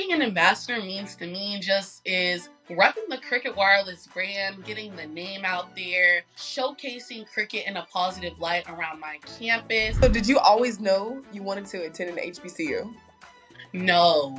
being an ambassador means to me just is repping the Cricket Wireless brand, getting the name out there, showcasing cricket in a positive light around my campus. So did you always know you wanted to attend an HBCU? No,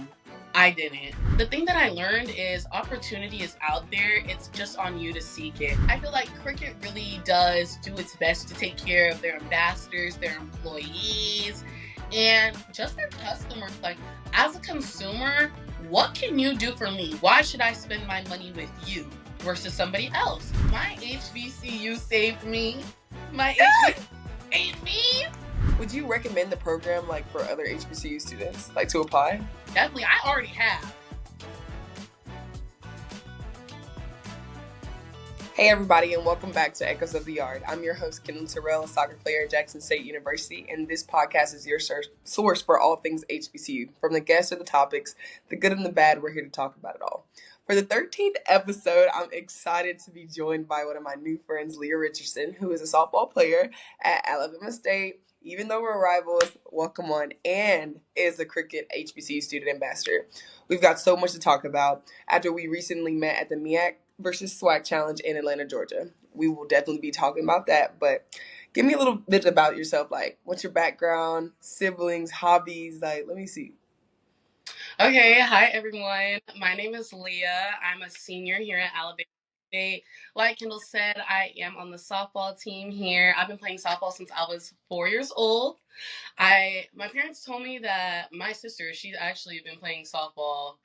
I didn't. The thing that I learned is opportunity is out there. It's just on you to seek it. I feel like cricket really does do its best to take care of their ambassadors, their employees, and just their customers. Like, as a consumer, what can you do for me? Why should I spend my money with you versus somebody else? My HBCU saved me. My HBCU saved me. Would you recommend the program like for other HBCU students, like to apply? Definitely, I already have. Hey everybody, and welcome back to Echoes of the Yard. I'm your host, Kendyl Terrell, a soccer player at Jackson State University, and this podcast is your source for all things HBCU. From the guests to the topics, the good and the bad, we're here to talk about it all. For the 13th episode, I'm excited to be joined by one of my new friends, Leah Richardson, who is a softball player at Alabama State. Even though we're rivals, welcome on, and is a cricket HBCU student ambassador. We've got so much to talk about after we recently met at the MEAC versus SWAC challenge in Atlanta, Georgia. We will definitely be talking about that, but give me a little bit about yourself. Like, what's your background, siblings, hobbies? Like, let me see. Okay, hi everyone. My name is Leah. I'm a senior here at Alabama State. Like Kendyl said, I am on the softball team here. I've been playing softball since I was 4 years old. My parents told me that my sister, she's actually been playing softball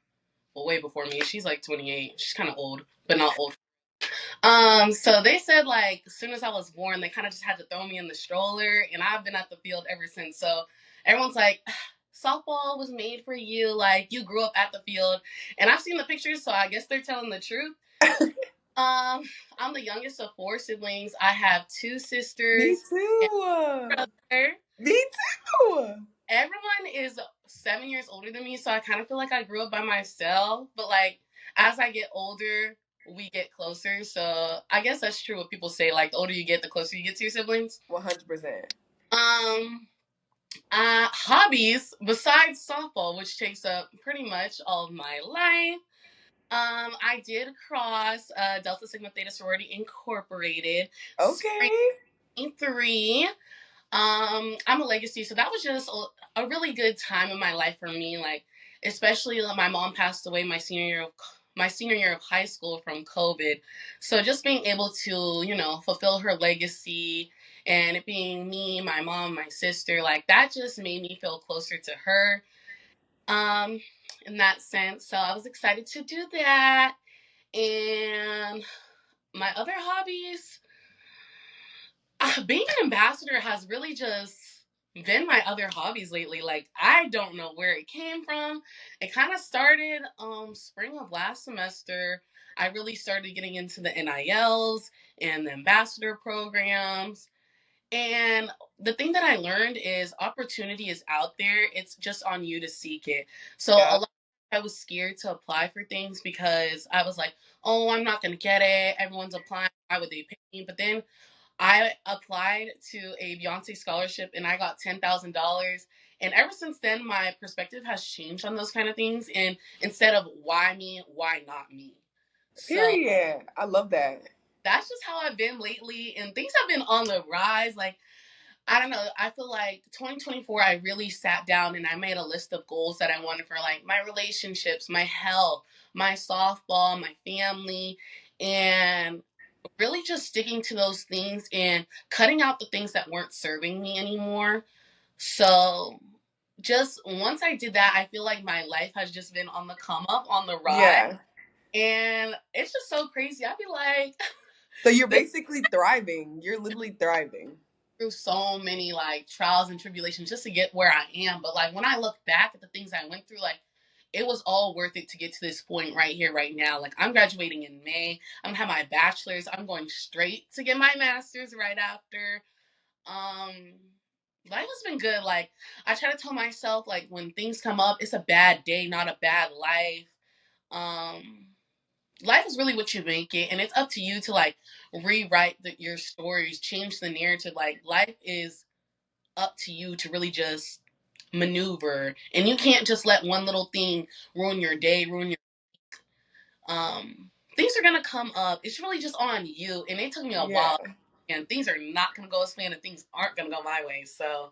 way before me. She's like 28. She's kind of old, but not old. So they said like as soon as I was born, they kind of just had to throw me in the stroller, and I've been at the field ever since. So everyone's like, softball was made for you. Like, you grew up at the field, and I've seen the pictures, so I guess they're telling the truth. I'm the youngest of 4 siblings. I have 2 sisters. Me too. Me too. Everyone is 7 years older than me, so I kind of feel like I grew up by myself. But like as I get older, we get closer. So I guess that's true what people say. Like the older you get, the closer you get to your siblings. 100%. Hobbies besides softball, which takes up pretty much all of my life. I did cross Delta Sigma Theta Sorority Incorporated. Okay. 3. I'm a legacy, so that was just a really good time in my life for me. Like, especially my mom passed away my senior year of high school from COVID. So just being able to, fulfill her legacy, and it being me, my mom, my sister, like that just made me feel closer to her. In that sense. So I was excited to do that. And my other hobbies, being an ambassador has really just been my other hobbies lately. Like, I don't know where it came from. It kind of started spring of last semester. I really started getting into the NILs and the ambassador programs. And the thing that I learned is opportunity is out there. It's just on you to seek it. So Yeah. a lot I was scared to apply for things because I was like, oh, I'm not going to get it. Everyone's applying. Why would they pay me? But then I applied to a Beyonce scholarship and I got $10,000. And ever since then, my perspective has changed on those kind of things. And instead of why me, why not me? Period. I love that. That's just how I've been lately. And things have been on the rise. Like, I don't know. I feel like 2024, I really sat down and I made a list of goals that I wanted for like my relationships, my health, my softball, my family, and really just sticking to those things and cutting out the things that weren't serving me anymore. So just once I did that, I feel like my life has just been on the come up, on the rise. Yeah. And it's just so crazy. I feel like... So you're basically thriving. You're literally thriving. Through so many like trials and tribulations just to get where I am. But like when I look back at the things I went through, like it was all worth it to get to this point right here, right now. Like I'm graduating in May. I'm gonna have my bachelor's. I'm going straight to get my master's right after. Life has been good. Like I try to tell myself like when things come up, it's a bad day, not a bad life. Life is really what you make it, and it's up to you to like rewrite your stories, change the narrative. Like life is up to you to really just maneuver, and you can't just let one little thing ruin your day, ruin your things are gonna come up. It's really just on you, and it took me a Yeah. while, and things are not gonna go as planned, and things aren't gonna go my way. So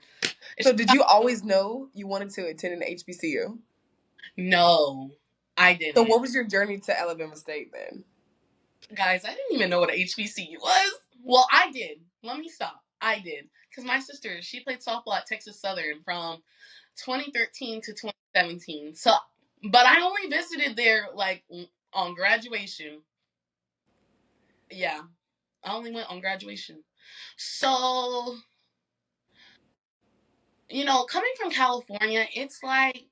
it's So did you always know you wanted to attend an HBCU? no, I So didn't. what was your journey to Alabama State then? Guys, I didn't even know what a HBCU was. Well, I did. Let me stop. I did. Because my sister, she played softball at Texas Southern from 2013 to 2017. So, but I only visited there like on graduation. Yeah, I only went on graduation. So, coming from California, it's like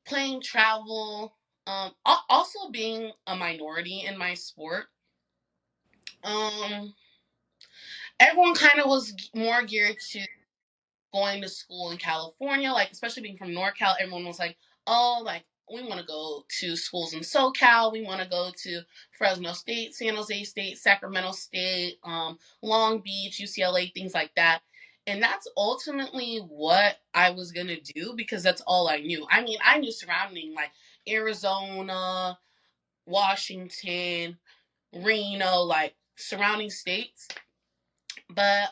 playing travel, also being a minority in my sport. Um, Everyone kind of was more geared to going to school in California, like especially being from NorCal. Everyone was like, "Oh, like we want to go to schools in SoCal. We want to go to Fresno State, San Jose State, Sacramento State, Long Beach, UCLA, things like that." And that's ultimately what I was gonna do because that's all I knew. I mean, I knew surrounding like Arizona, Washington, Reno, like surrounding states. But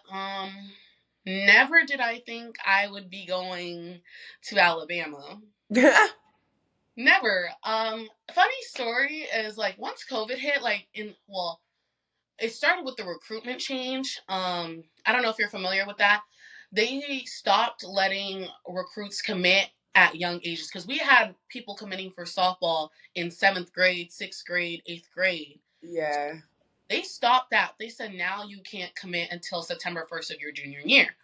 never did I think I would be going to Alabama. Never. Funny story is like once COVID hit, it started with the recruitment change. I don't know if you're familiar with that. They stopped letting recruits commit at young ages because we had people committing for softball in 7th grade, 6th grade, 8th grade. Yeah. They stopped that. They said now you can't commit until September 1st of your junior year.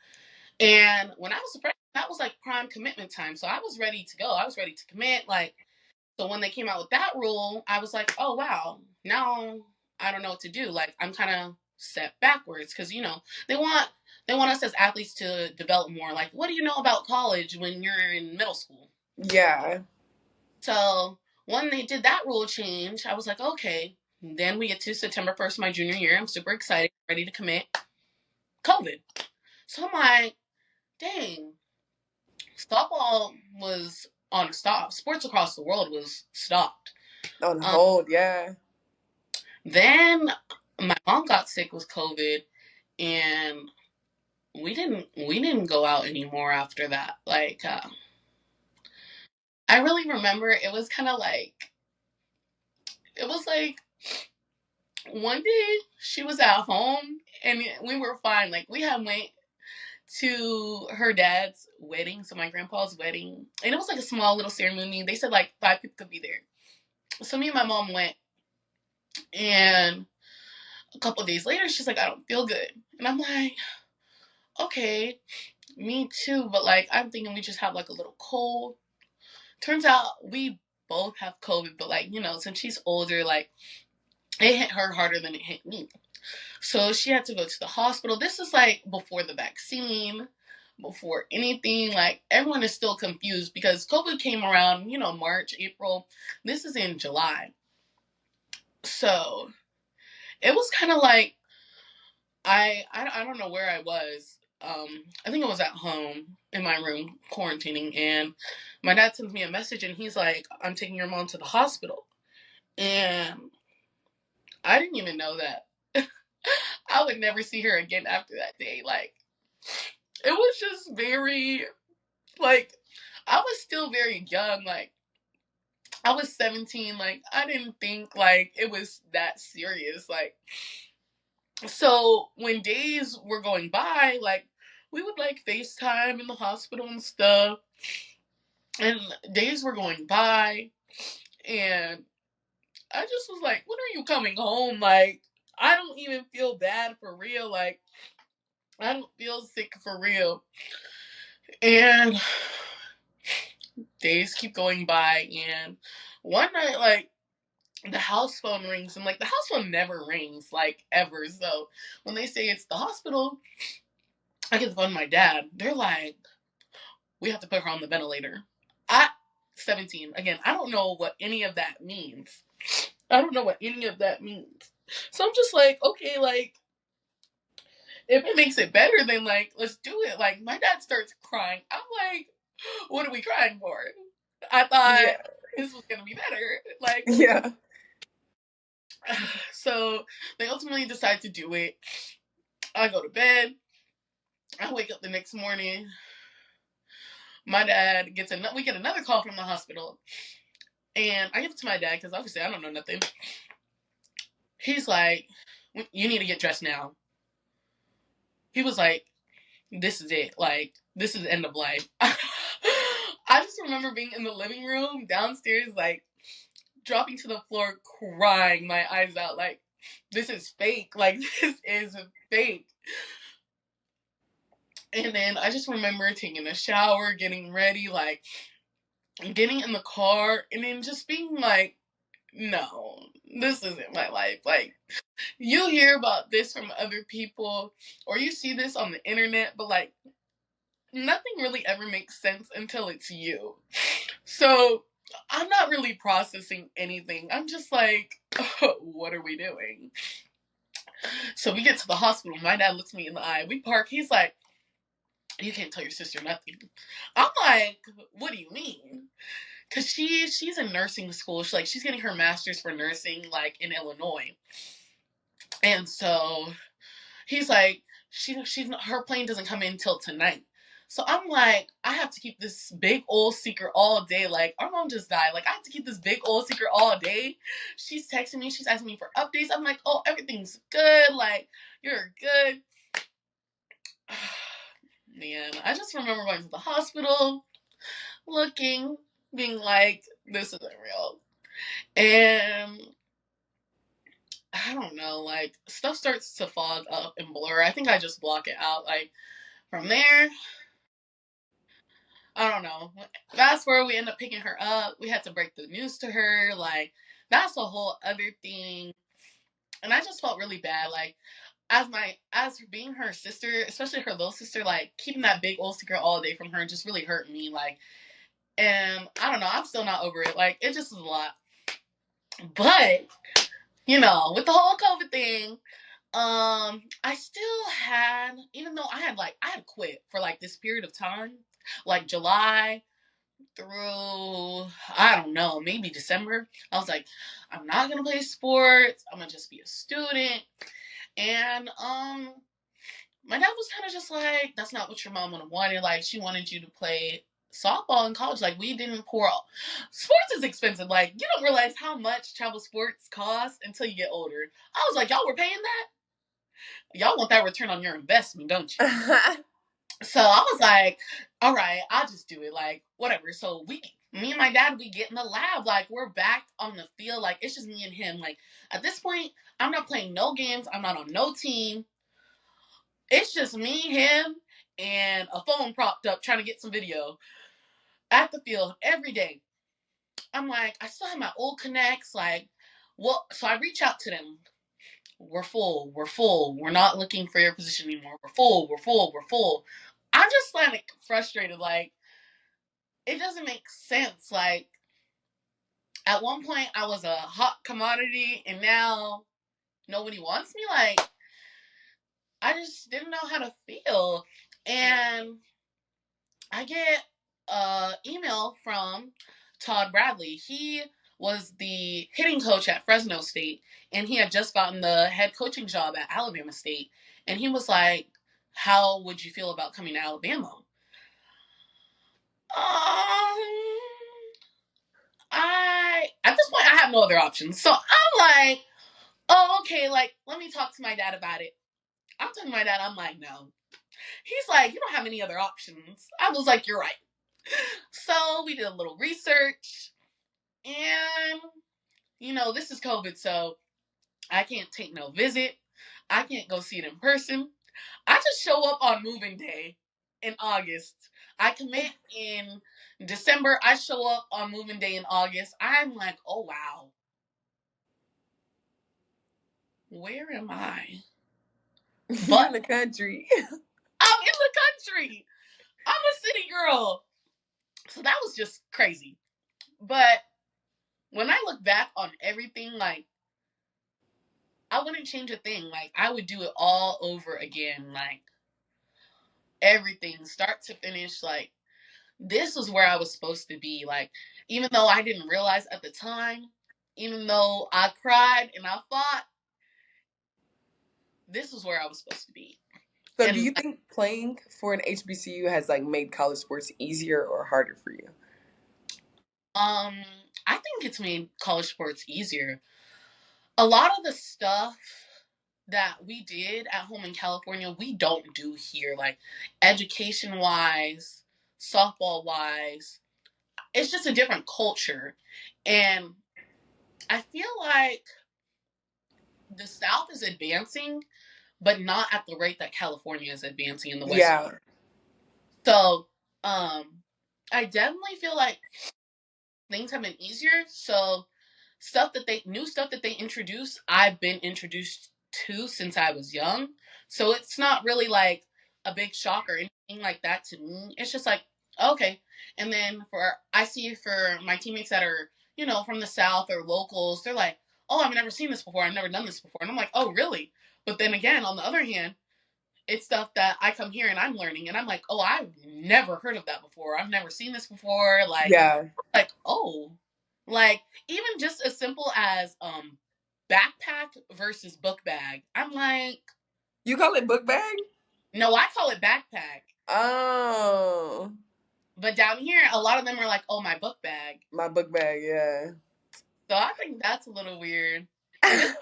And when I was a freshman, that was like prime commitment time. So I was ready to go. I was ready to commit. So when they came out with that rule, I was like, oh wow, now I don't know what to do. Like I'm kind of set backwards because they want us as athletes to develop more. Like, what do you know about college when you're in middle school? Yeah. So when they did that rule change, I was like, okay. Then we get to September 1st, my junior year. I'm super excited, ready to commit. COVID. So I'm like, dang, softball was on a stop. Sports across the world was stopped. On Um, hold, yeah. then my mom got sick with COVID, and we didn't go out anymore after that. I really remember it was like one day she was at home and we were fine. Like we had went to her dad's wedding, so my grandpa's wedding, and it was like a small little ceremony. They said like 5 people could be there. So me and my mom went, and a couple of days later, she's like, I don't feel good. And I'm like, okay, me too. But like, I'm thinking we just have like a little cold. Turns out we both have COVID, but like, since she's older, like, it hit her harder than it hit me. So she had to go to the hospital. This is like before the vaccine, before anything. Like, everyone is still confused because COVID came around, March, April. This is in July. So it was kind of like, I don't know where I was. I think I was at home in my room quarantining, and my dad sends me a message, and he's like, "I'm taking your mom to the hospital," and I didn't even know that I would never see her again after that day. Like it was just very like I was still very young. Like I was 17. Like I didn't think like it was that serious. Like so when days were going by, like we would like FaceTime in the hospital and stuff. And days were going by, and I just was like, when are you coming home? Like, I don't even feel bad for real. Like, I don't feel sick for real. And days keep going by, and one night, like, the house phone rings, and like, the house phone never rings, like, ever. So when they say it's the hospital, I get the phone to my dad. They're like, we have to put her on the ventilator. At 17, again, I don't know what any of that means. I don't know what any of that means. So I'm just like, okay, like, if it makes it better, then like, let's do it. Like, my dad starts crying. I'm like, what are we crying for? I thought Yeah. this was gonna be better. Like, Yeah. so they ultimately decide to do it. I go to bed. I wake up the next morning. My dad gets we get another call from the hospital, and I give it to my dad because obviously I don't know nothing. He's like, "You need to get dressed now." He was like, "This is it. Like, this is the end of life." I just remember being in the living room downstairs, like dropping to the floor, crying my eyes out, like, this is fake. Like, this is fake. And then I just remember taking a shower, getting ready, like, getting in the car, and then just being like, no, this isn't my life. Like, you hear about this from other people, or you see this on the internet, but like, nothing really ever makes sense until it's you. So, I'm not really processing anything. I'm just like, oh, what are we doing? So we get to the hospital. My dad looks me in the eye. We park. He's like, you can't tell your sister nothing. I'm like, what do you mean? Cause she's in nursing school. She's getting her master's for nursing, like in Illinois. And so he's like, she's her plane doesn't come in till tonight. So I'm like, I have to keep this big old secret all day. Like, our mom just died. Like, I have to keep this big old secret all day. She's texting me. She's asking me for updates. I'm like, oh, everything's good. Like, you're good. Man, I just remember going to the hospital, looking, being like, this isn't real. And I don't know, like, stuff starts to fog up and blur. I think I just block it out. Like, from there, I don't know. That's where we end up picking her up. We had to break the news to her. Like, that's a whole other thing. And I just felt really bad. Like, as being her sister, especially her little sister, like keeping that big old secret all day from her just really hurt me. Like, and I don't know, I'm still not over it. Like, it just was a lot. But, with the whole COVID thing, I still had, even though I had quit for like this period of time, like July through, I don't know, maybe December. I was like, I'm not gonna play sports. I'm gonna just be a student. And my dad was kind of just like, that's not what your mom would have wanted. Like, she wanted you to play softball in college. Like, we didn't pour out. Sports is expensive. Like, you don't realize how much travel sports cost until you get older. I was like, y'all were paying that? Y'all want that return on your investment, don't you? So I was like, all right, I'll just do it. Like, whatever. So me and my dad, we get in the lab. Like, we're back on the field. Like, it's just me and him. Like, at this point, I'm not playing no games. I'm not on no team. It's just me, him, and a phone propped up trying to get some video at the field every day. I'm like, I still have my old connects. Like, well, so I reach out to them. We're full. We're full. We're not looking for your position anymore. We're full. We're full. We're full. I'm just like frustrated. Like, it doesn't make sense. Like, at one point, I was a hot commodity, and now nobody wants me. Like, I just didn't know how to feel. And I get an email from Todd Bradley. He was the hitting coach at Fresno State, and he had just gotten the head coaching job at Alabama State. And he was like, how would you feel about coming to Alabama? At this point, I have no other options. So I'm like, oh, okay, like, let me talk to my dad about it. I'm talking to my dad, I'm like, no. He's like, you don't have any other options. I was like, you're right. So we did a little research, and this is COVID, so I can't take no visit. I can't go see it in person. I just show up on moving day in August. I commit in December. I show up on moving day in August. I'm like, oh wow. Where am I? You're in the country. I'm in the country. I'm a city girl. So that was just crazy. But when I look back on everything, like, I wouldn't change a thing. Like, I would do it all over again. Like, everything, start to finish. Like, this was where I was supposed to be. Like, even though I didn't realize at the time, even though I cried and I fought, this was where I was supposed to be. So do And you think playing for an HBCU has like made college sports easier or harder for you? I think it's made college sports easier. A lot of the stuff that we did at home in California, we don't do here. Like education wise, softball wise, it's just a different culture. And I feel like the South is advancing, but not at the rate that California is advancing in the West. Yeah. So, I definitely feel like things have been easier. So, new stuff that they introduce, I've been introduced to since I was young. So it's not really like a big shock or anything like that to me. It's just like, okay. And then I see for my teammates that are, from the South or locals, they're like, oh, I've never seen this before. I've never done this before. And I'm like, oh, really? But then again, on the other hand, it's stuff that I come here and I'm learning, and I'm like, oh, I've never heard of that before. I've never seen this before. Yeah. Oh, like even just as simple as backpack versus book bag. I'm like, You call it book bag? no, I call it backpack. Oh. But down here, a lot of them are like, oh, my book bag. My book bag, yeah. So I think that's a little weird. And just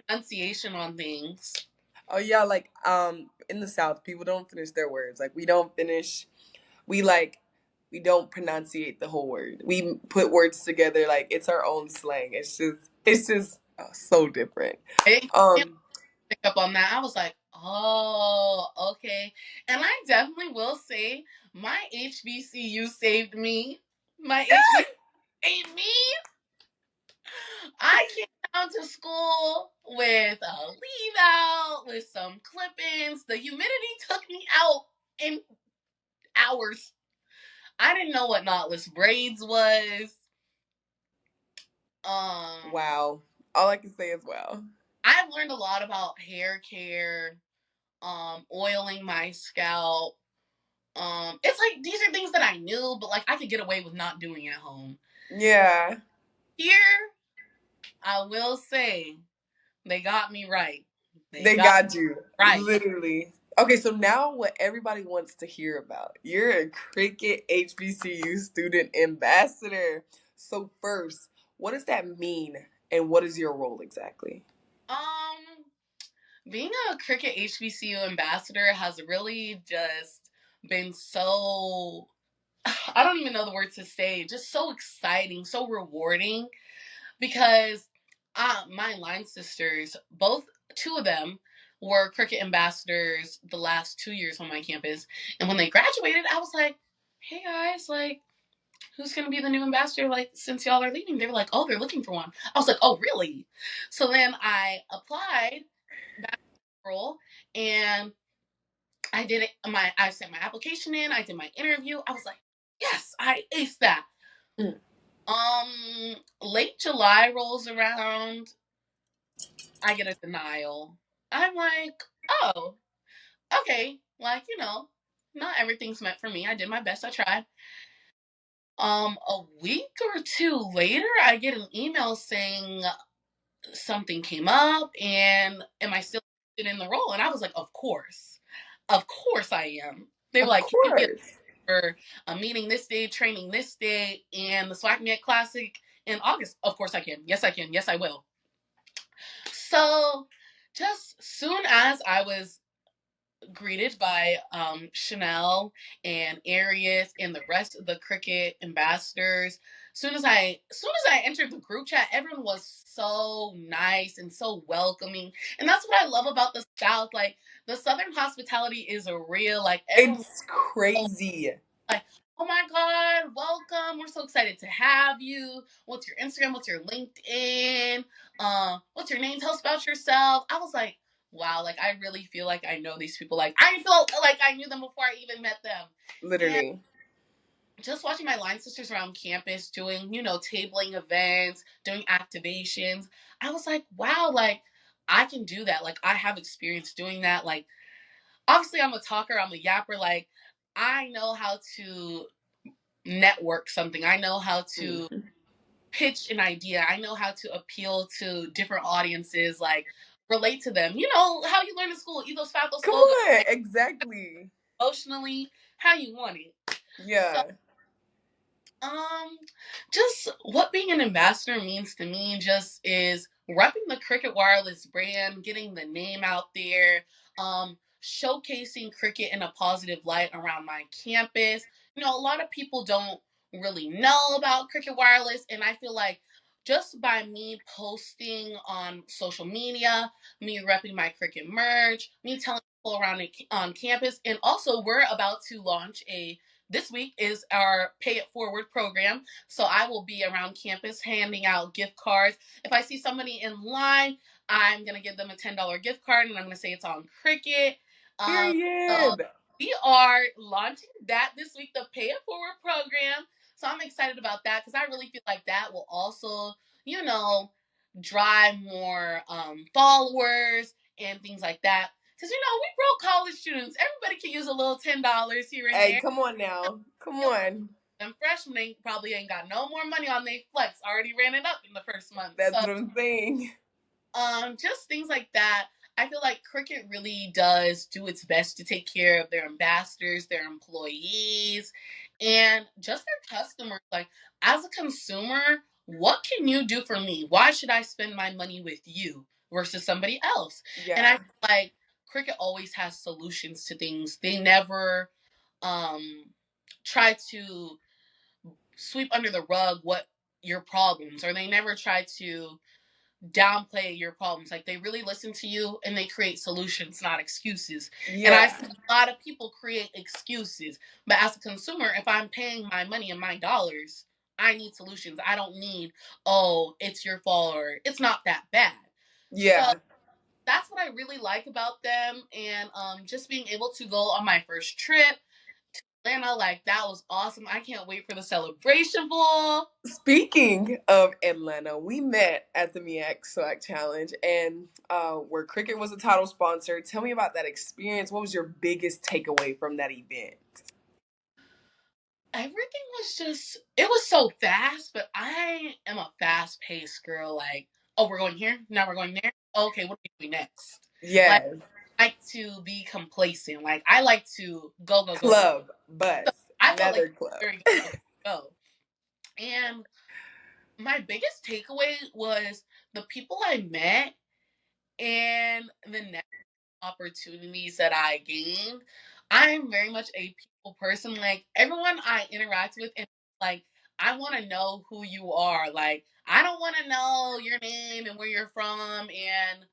pronunciation on things. Oh yeah, like in the South, people don't finish their words. Like we don't pronunciate the whole word. We put words together like it's our own slang. It's just so different. I can't Um pick up on that. I was like, oh, okay. And I definitely will say my HBCU saved me. My HBCU saved me. I came down to school with a leave out, with some clip-ins. The humidity took me out in hours. I didn't know what knotless braids was. wow. All I can say is wow. I've learned a lot about hair care, oiling my scalp. It's like these are things that I knew, but like I could get away with not doing at home. Yeah. Here, I will say they got me right. They They got got you. me right. Literally. Okay, so now what everybody wants to hear about. You're a cricket HBCU student ambassador. So first, what does that mean and what is your role exactly? Um, Being a cricket HBCU ambassador has really just been so I don't even know the words to say, just so exciting, so rewarding because my line sisters, both two of them were cricket ambassadors the last 2 years on my campus. And when they graduated, I was like, hey guys, like, who's going to be the new ambassador? Like, since y'all are leaving, they were like, oh, they're looking for one. I was like, oh, really? So then I applied back to the role and I did it. I sent my application in. I did my interview. I was like, yes, I aced that. Mm. Late July rolls around. I get a denial. I'm like, oh, okay. Like, not everything's meant for me. I did my best. I tried. A week or two later, I get an email saying something came up and am I still interested in the role? And I was like, of course. Of course I am. They were Of like, can you be course. for a meeting this day, training this day, and the SWAC MEAC Classic in August? Of course I can. Yes, I can. Yes, I will. So just soon as I was greeted by Chanel and Arius and the rest of the cricket ambassadors. Soon as I entered the group chat, everyone was so nice and so welcoming. And that's what I love about the South. Like the Southern hospitality is a real like everyone It's crazy. like, oh my God, welcome. We're so excited to have you. What's your Instagram? What's your LinkedIn? What's your name? Tell us about yourself. I was like, wow, like I really feel like I know these people. Like I feel like I knew them before I even met them. And Literally. just watching my line sisters around campus doing, tabling events, doing activations, I was like, wow, like I can do that. Like I have experience doing that. Like obviously I'm a talker, I'm a yapper. Like I know how to network something. I know how to pitch an idea. I know how to appeal to different audiences, like relate to them. You know how you learn in school, ethos, pathos, Come logos, on, like exactly. emotionally, how you want it. So, Yeah. um, just what being an ambassador means to me just is repping the Cricket Wireless brand, getting the name out there, showcasing cricket in a positive light around my campus. You know, a lot of people don't really know about Cricket Wireless, and I feel like just by me posting on social media, me repping my cricket merch, me telling people around on campus, and also we're about to launch a this week is our Pay It Forward program. So I will be around campus handing out gift cards. If I see somebody in line, I'm going to give them a $10 gift card and I'm going to say it's on cricket. So Period. we are launching that this week, the Pay It Forward program. So I'm excited about that because I really feel like that will also, you know, drive more followers and things like that. Because, you know, we broke college students. Everybody can use a little $10 here and Hey, there. come on now. Come on. And freshmen probably ain't got no more money on their flex. Already ran it up in the first month. That's So what I'm saying. just things like that. I feel like cricket really does do its best to take care of their ambassadors, their employees, and just their customers. Like, as a consumer, what can you do for me? Why should I spend my money with you versus somebody else? And I Yeah. feel like cricket always has solutions to things. They never um, try to sweep under the rug what your problems, or they never try to downplay your problems. Like, they really listen to you and they create solutions, not excuses. And I Yeah. see a lot of people create excuses. But as a consumer, if I'm paying my money and my dollars, I need solutions. I don't need, oh, it's your fault or it's not that bad. So Yeah. that's what I really like about them. And just being able to go on my first trip to Atlanta, like that was awesome. I can't wait for the celebration bowl. Speaking of Atlanta, we met at the MEAC SWAC Challenge, and where cricket was a title sponsor. Tell me about that experience. What was your biggest takeaway from that event? Everything was just it was so fast, but I am a fast paced girl. Like, oh, we're going here, now we're going there. Okay, what are we doing next? Like, Yes. I like to be complacent. Like, I like to go, go, go, go. Club So bus. I felt like Another club. very go, go. And my biggest takeaway was the people I met and the opportunities that I gained. I am very much a people person. Like, everyone I interact with, and like, I want to know who you are. Like, I don't want to know your name and where you're from and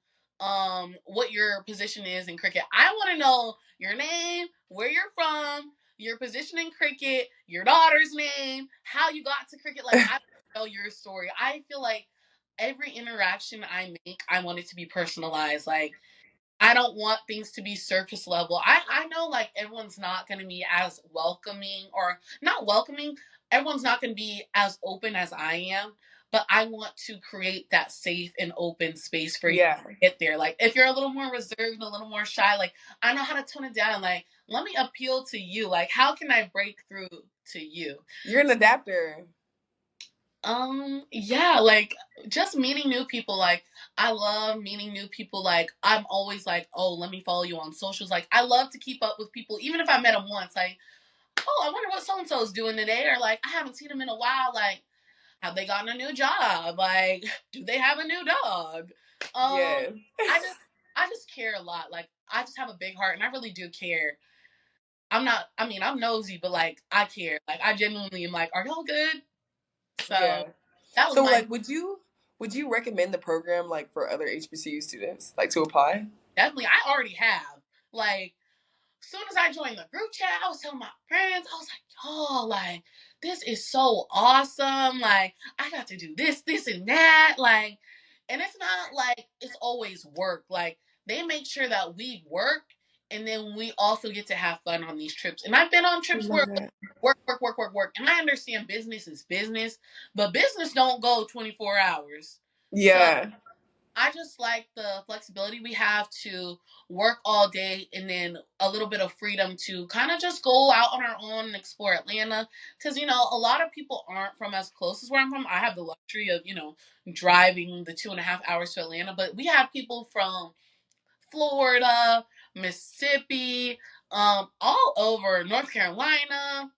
what your position is in cricket. I want to know your name, where you're from, your position in cricket, your daughter's name, how you got to cricket. Like, I know your story. I feel like every interaction I make, I want it to be personalized. Like, I don't want things to be surface level. I know, like, everyone's not going to be as welcoming, or not welcoming. Everyone's not going to be as open as I am, but I want to create that safe and open space for you to Yeah. get there. Like, if you're a little more reserved, a little more shy, like, I know how to tone it down. Like, let me appeal to you. Like, how can I break through to you? You're an adapter. Yeah, like, just meeting new people. Like, I love meeting new people. Like, I'm always like, oh, let me follow you on socials. Like, I love to keep up with people, even if I met them once. Like, oh, I wonder what so and so is doing today, or like, I haven't seen them in a while. Like, have they gotten a new job? Like, do they have a new dog? Yeah. I just, I just care a lot. Like, I just have a big heart, and I really do care. I'm not. I mean, I'm nosy, but like, I care. Like, I genuinely am. Like, are y'all good? So Yeah. that was So my like would you recommend the program like for other HBCU students like to apply? definitely. I already have. Like, as soon as I joined the group chat, I was telling my friends, I was like, y'all, like, this is so awesome. Like, I got to do this, this, and that. Like, and it's not like it's always work. Like, they make sure that we work, and then we also get to have fun on these trips. And I've been on I trips where love that. work, work, work, work, work. And I understand business is business, but business don't go 24 hours. So Yeah. I just like the flexibility we have to work all day and then a little bit of freedom to kind of just go out on our own and explore Atlanta. Because, a lot of people aren't from as close as where I'm from. I have the luxury of, driving the 2.5 hours to Atlanta, but we have people from Florida, Mississippi, all over North Carolina.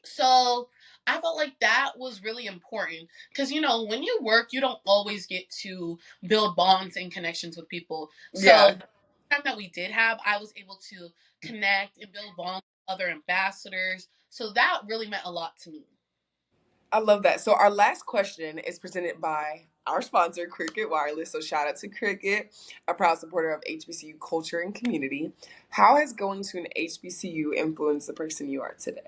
So I felt like that was really important because, when you work, you don't always get to build bonds and connections with people. So Yeah. the time that we did have, I was able to connect and build bonds with other ambassadors. So that really meant a lot to me. I love that. So our last question is presented by our sponsor, Cricket Wireless. So shout out to Cricket, a proud supporter of HBCU culture and community. How has going to an HBCU influenced the person you are today?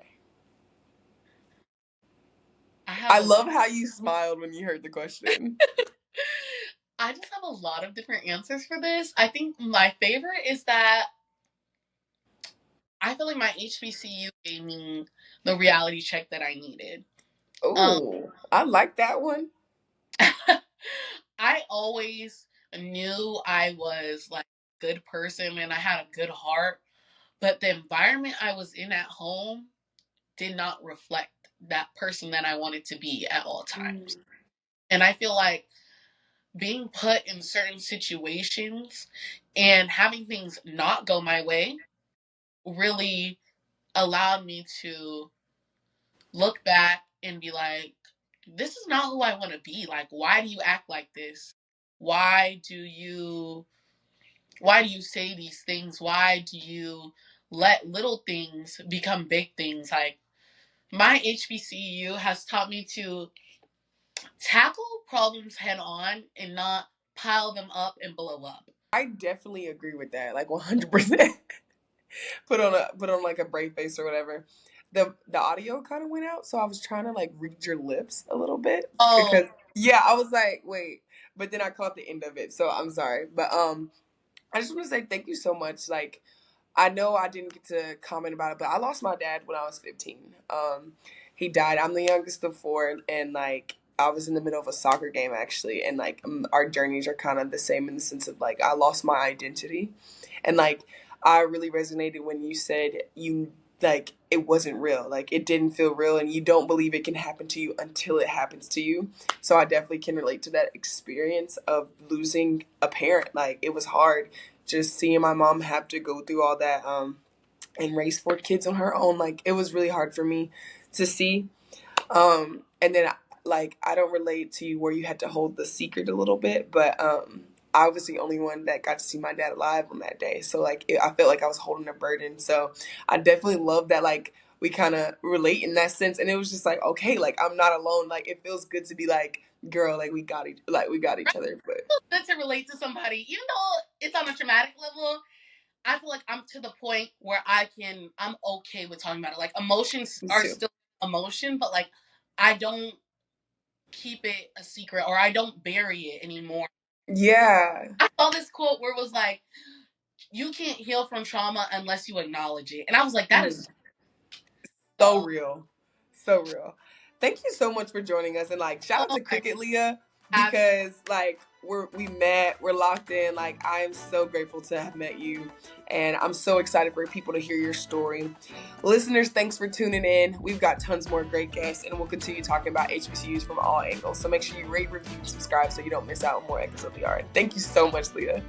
I have I a love lot. how you smiled when you heard the question. I just have a lot of different answers for this. I think my favorite is that I feel like my HBCU gave me the reality check that I needed. Um, Oh, I like that one. I always knew I was like a good person and I had a good heart, but the environment I was in at home did not reflect that person that I wanted to be at all times. Mm. And I feel like being put in certain situations and having things not go my way really allowed me to look back and be like, this is not who I want to be. Like, why do you act like this? Why do you why do you say these things? Why do you let little things become big things? Like, my HBCU has taught me to tackle problems head on and not pile them up and blow up. I definitely agree with that. Like 100%. Put on like a brave face or whatever. The audio kind of went out, so I was trying to like read your lips a little bit Oh, because yeah, I was like, wait, but then I caught the end of it, so I'm sorry. But I just want to say thank you so much. Like, I know I didn't get to comment about it, but I lost my dad when I was 15. He died. I'm the youngest of four, and like I was in the middle of a soccer game actually, and like our journeys are kind of the same in the sense of like I lost my identity, and like I really resonated when you said you like it wasn't real, like it didn't feel real, and you don't believe it can happen to you until it happens to you. So I definitely can relate to that experience of losing a parent. Like it was hard just seeing my mom have to go through all that and raise four kids on her own. Like it was really hard for me to see. And then like I don't relate to you where you had to hold the secret a little bit, but I was the only one that got to see my dad alive on that day. So like I felt like I was holding a burden. So I definitely love that like we kind of relate in that sense. And it was just like, okay, like I'm not alone. Like it feels good to be like, girl, like we got each other. But good to relate to somebody, even though it's on a traumatic level. I feel like I'm to the point where I'm okay with talking about it. Like, emotions me are too. still emotion, but like I don't keep it a secret or I don't bury it anymore. Yeah. I saw this quote where it was like, you can't heal from trauma unless you acknowledge it. And I was like, that Mm. is So so, real. So real. Thank you so much for joining us, and like shout out oh to my, Cricket Leah having, because like we met, we're locked in. Like I am so grateful to have met you, and I'm so excited for people to hear your story. Listeners, thanks for tuning in. We've got tons more great guests, and we'll continue talking about HBCUs from all angles. So make sure you rate, review, subscribe so you don't miss out on more episodes of the art. Thank you so much, Leah.